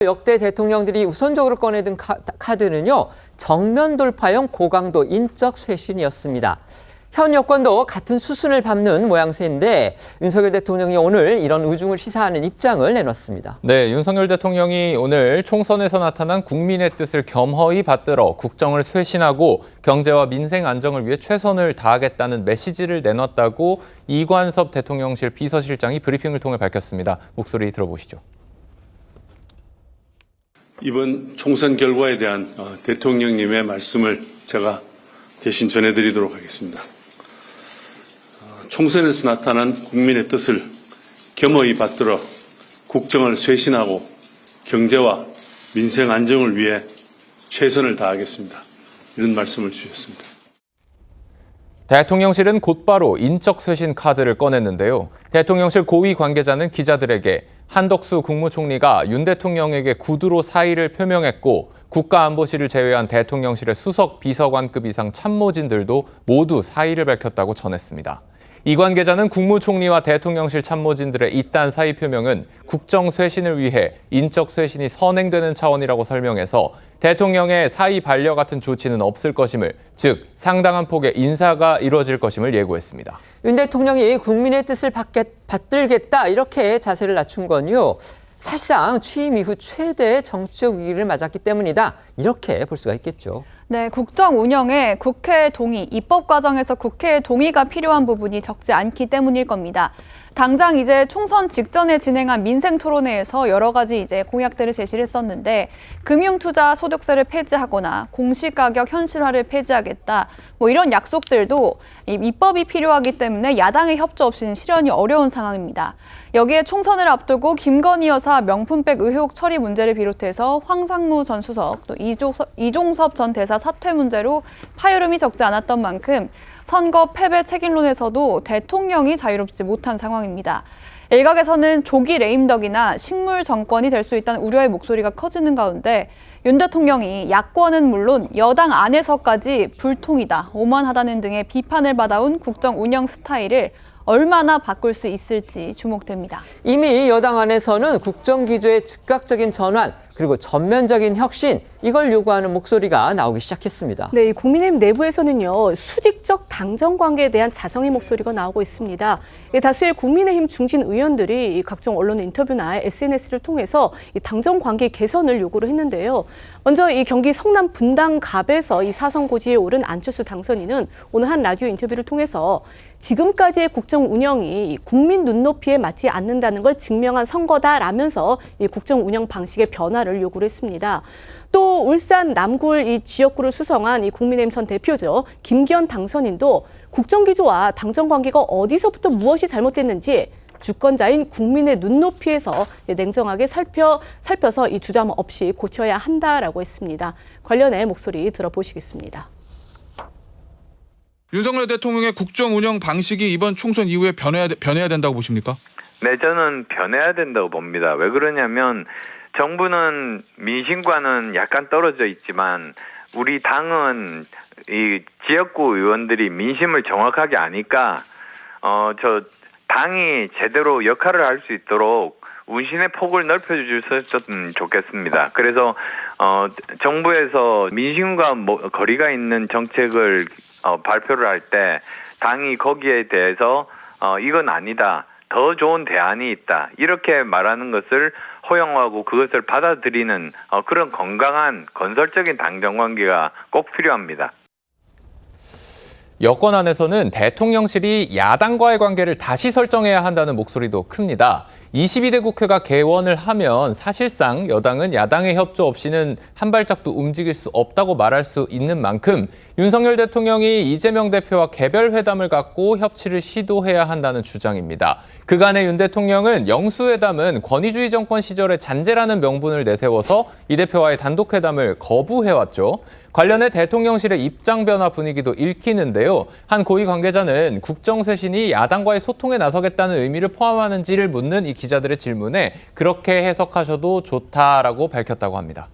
역대 대통령들이 우선적으로 꺼내든 카드는요, 정면 돌파형 고강도 인적 쇄신이었습니다. 현 여권도 같은 수순을 밟는 모양새인데 윤석열 대통령이 오늘 이런 의중을 시사하는 입장을 내놨습니다. 네, 윤석열 대통령이 오늘 총선에서 나타난 국민의 뜻을 겸허히 받들어 국정을 쇄신하고 경제와 민생 안정을 위해 최선을 다하겠다는 메시지를 내놨다고 이관섭 대통령실 비서실장이 브리핑을 통해 밝혔습니다. 목소리 들어보시죠. 이번 총선 결과에 대한 대통령님의 말씀을 제가 대신 전해드리도록 하겠습니다. 총선에서 나타난 국민의 뜻을 겸허히 받들어 국정을 쇄신하고 경제와 민생 안정을 위해 최선을 다하겠습니다. 이런 말씀을 주셨습니다. 대통령실은 곧바로 인적 쇄신 카드를 꺼냈는데요. 대통령실 고위 관계자는 기자들에게 한덕수 국무총리가 윤 대통령에게 구두로 사의를 표명했고 국가안보실을 제외한 대통령실의 수석 비서관급 이상 참모진들도 모두 사의를 밝혔다고 전했습니다. 이 관계자는 국무총리와 대통령실 참모진들의 이딴 사의 표명은 국정 쇄신을 위해 인적 쇄신이 선행되는 차원이라고 설명해서 대통령의 사의 반려 같은 조치는 없을 것임을, 즉 상당한 폭의 인사가 이루어질 것임을 예고했습니다. 윤 대통령이 국민의 뜻을 받들겠다 이렇게 자세를 낮춘 건요, 사실상 취임 이후 최대의 정치적 위기를 맞았기 때문이다, 이렇게 볼 수가 있겠죠. 네, 국정 운영에 국회 동의, 입법 과정에서 국회의 동의가 필요한 부분이 적지 않기 때문일 겁니다. 당장 이제 총선 직전에 진행한 민생 토론회에서 여러 가지 이제 공약들을 제시를 했었는데, 금융투자 소득세를 폐지하거나 공시가격 현실화를 폐지하겠다, 이런 약속들도 입법이 필요하기 때문에 야당의 협조 없이는 실현이 어려운 상황입니다. 여기에 총선을 앞두고 김건희 여사 명품백 의혹 처리 문제를 비롯해서 황상무 전 수석, 또 이종섭 전 대사 사퇴 문제로 파열음이 적지 않았던 만큼 선거 패배 책임론에서도 대통령이 자유롭지 못한 상황입니다. 일각에서는 조기 레임덕이나 식물 정권이 될 수 있다는 우려의 목소리가 커지는 가운데 윤 대통령이 야권은 물론 여당 안에서까지 불통이다, 오만하다는 등의 비판을 받아온 국정 운영 스타일을 얼마나 바꿀 수 있을지 주목됩니다. 이미 여당 안에서는 국정기조의 즉각적인 전환, 그리고 전면적인 혁신, 이걸 요구하는 목소리가 나오기 시작했습니다. 네, 국민의힘 내부에서는요, 수직적 당정 관계에 대한 자성의 목소리가 나오고 있습니다. 다수의 국민의힘 중진 의원들이 각종 언론 인터뷰나 SNS를 통해서 당정 관계 개선을 요구를 했는데요. 먼저 이 경기 성남 분당갑에서 이 사선 고지에 오른 안철수 당선인은 오늘 한 라디오 인터뷰를 통해서 지금까지의 국정 운영이 국민 눈높이에 맞지 않는다는 걸 증명한 선거다라면서 이 국정 운영 방식의 변화를 요구를 했습니다. 또 울산 남구를 이 지역구를 수성한 이 국민의힘 전 대표죠, 김기현 당선인도 국정기조와 당정관계가 어디서부터 무엇이 잘못됐는지 주권자인 국민의 눈높이에서 냉정하게 살펴서 이 주저함 없이 고쳐야 한다라고 했습니다. 관련해 목소리 들어보시겠습니다. 윤석열 대통령의 국정 운영 방식이 이번 총선 이후에 변해야 된다고 보십니까? 네, 저는 변해야 된다고 봅니다. 왜 그러냐면 정부는 민심과는 약간 떨어져 있지만 우리 당은 이 지역구 의원들이 민심을 정확하게 아니까 저 당이 제대로 역할을 할 수 있도록 운신의 폭을 넓혀주셨으면 좋겠습니다. 그래서 정부에서 민심과 거리가 있는 정책을 발표를 할 때 당이 거기에 대해서 이건 아니다, 더 좋은 대안이 있다, 이렇게 말하는 것을 허용하고 그것을 받아들이는 그런 건강한 건설적인 당정관계가 꼭 필요합니다. 여권 안에서는 대통령실이 야당과의 관계를 다시 설정해야 한다는 목소리도 큽니다. 22대 국회가 개원을 하면 사실상 여당은 야당의 협조 없이는 한 발짝도 움직일 수 없다고 말할 수 있는 만큼 윤석열 대통령이 이재명 대표와 개별 회담을 갖고 협치를 시도해야 한다는 주장입니다. 그간의 윤 대통령은 영수회담은 권위주의 정권 시절의 잔재라는 명분을 내세워서 이 대표와의 단독 회담을 거부해왔죠. 관련해 대통령실의 입장 변화 분위기도 읽히는데요. 한 고위 관계자는 국정 쇄신이 야당과의 소통에 나서겠다는 의미를 포함하는지를 묻는 이 기자들의 질문에 그렇게 해석하셔도 좋다라고 밝혔다고 합니다.